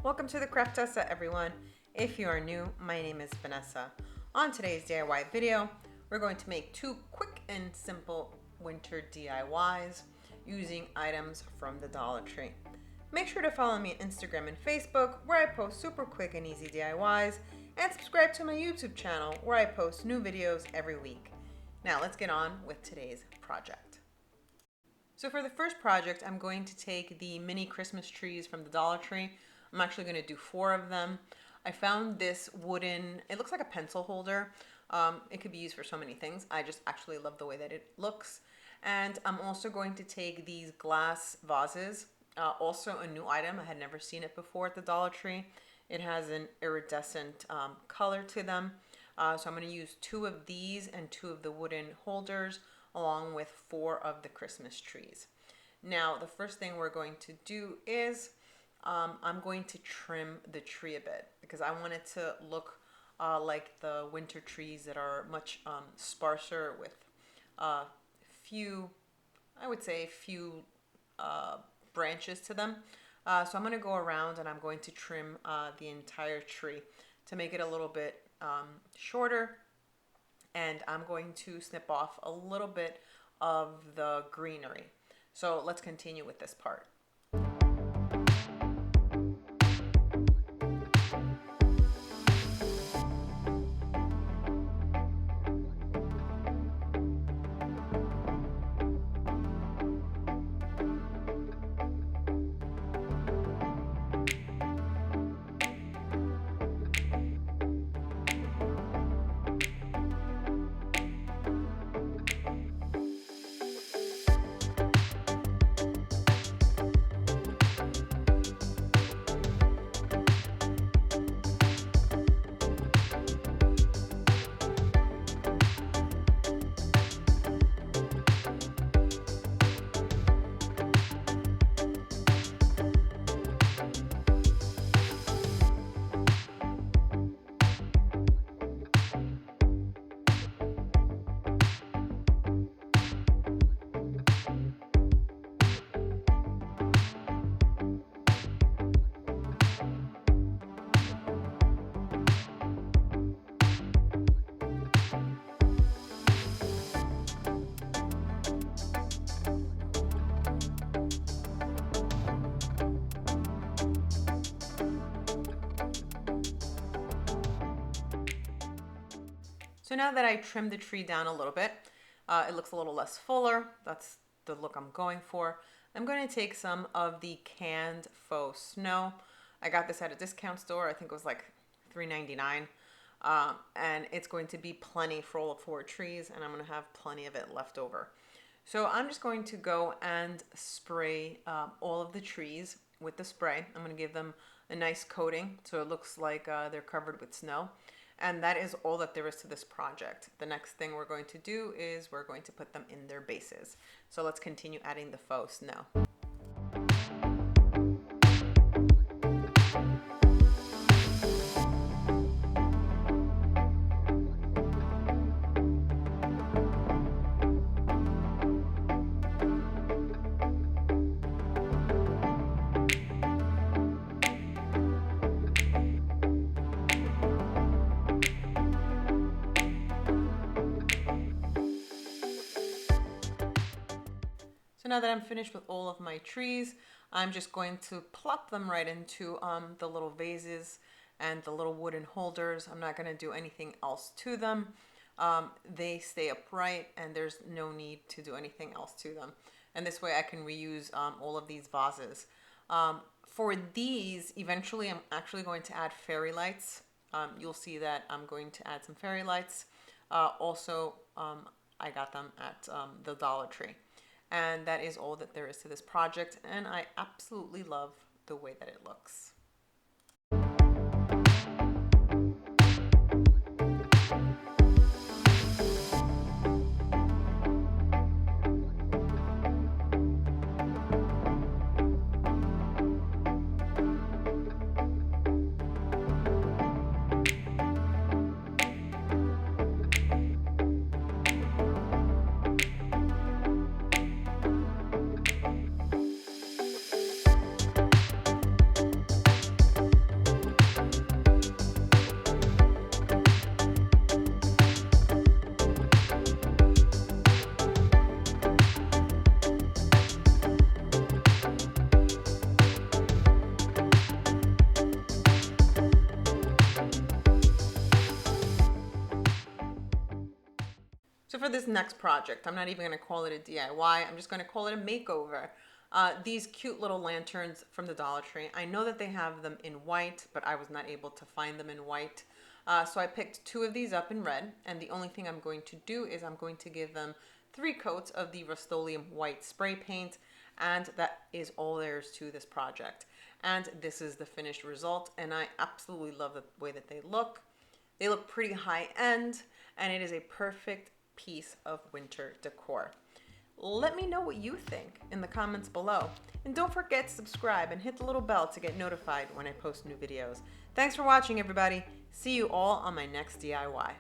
Welcome to the Craftessa, everyone. If you are new, my name is Vanessa. On today's DIY video, we're going to make two quick and simple winter DIYs using items from the Dollar Tree. Make sure to follow me on Instagram and Facebook, where I post super quick and easy DIYs, and subscribe to my YouTube channel, where I post new videos every week. Now let's get on with today's project. So for the first project, I'm going to take the mini Christmas trees from the Dollar Tree. I'm actually going to do 4 of them. I found this wooden, it looks like a pencil holder. It could be used for so many things. I just actually love the way that it looks. And I'm also going to take these glass vases, also a new item. I had never seen it before at the Dollar Tree. It has an iridescent color to them. So I'm going to use 2 of these and 2 of the wooden holders, along with 4 of the Christmas trees. Now, the first thing we're going to do is I'm going to trim the tree a bit because I want it to look like the winter trees that are much sparser with few branches to them. So I'm going to go around and I'm going to trim the entire tree to make it a little bit shorter, and I'm going to snip off a little bit of the greenery. So let's continue with this part. So now that I trimmed the tree down a little bit, it looks a little less fuller. That's the look I'm going for. I'm going to take some of the canned Faux Snow. I got this at a discount store. I think it was like $3.99. And it's going to be plenty for all 4 trees, and I'm going to have plenty of it left over. So I'm just going to go and spray all of the trees with the spray. I'm going to give them a nice coating so it looks like they're covered with snow. And that is all that there is to this project. The next thing we're going to do is we're going to put them in their bases. So let's continue adding the Faux Snow. So now that I'm finished with all of my trees, I'm just going to plop them right into the little vases and the little wooden holders. I'm not going to do anything else to them. They stay upright and there's no need to do anything else to them. And this way I can reuse all of these vases. For these, eventually I'm actually going to add fairy lights. You'll see that I'm going to add some fairy lights. Also, I got them at the Dollar Tree. And that is all that there is to this project, and I absolutely love the way that it looks. for this next project, I'm not even going to call it a DIY. I'm just going to call it a makeover. These cute little lanterns from the Dollar Tree. I know that they have them in white, but I was not able to find them in white. So I picked 2 of these up in red, and the only thing I'm going to do is I'm going to give them 3 coats of the Rust-Oleum white spray paint, and that is all there is to this project. And this is the finished result, and I absolutely love the way that they look. They look pretty high end, and it is a perfect piece of winter decor. Let me know what you think in the comments below. And don't forget to subscribe and hit the little bell to get notified when I post new videos. Thanks for watching, everybody. See you all on my next DIY.